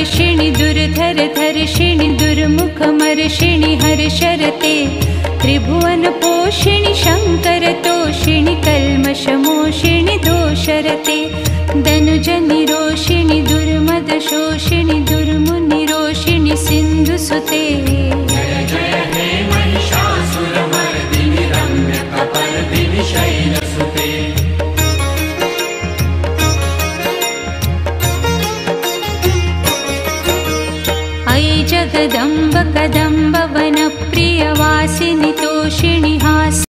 वर्षिणि दुर्धर धर्षिणि दुर्मुखमर्षिणि हर्षरते त्रिभुवन पोषिणि शङ्करतोषिणि कल्मषमोषिणि दोषरते धनुजनिरोषिणि दुर्मदशोषिणि दुर्मुनिरोषिणि सिन्धुसुते जय जय हे महिषासुरमर्दिनि रम्यकपर्दिनि शैलसुते अयि जगदम्ब कदम्ब वन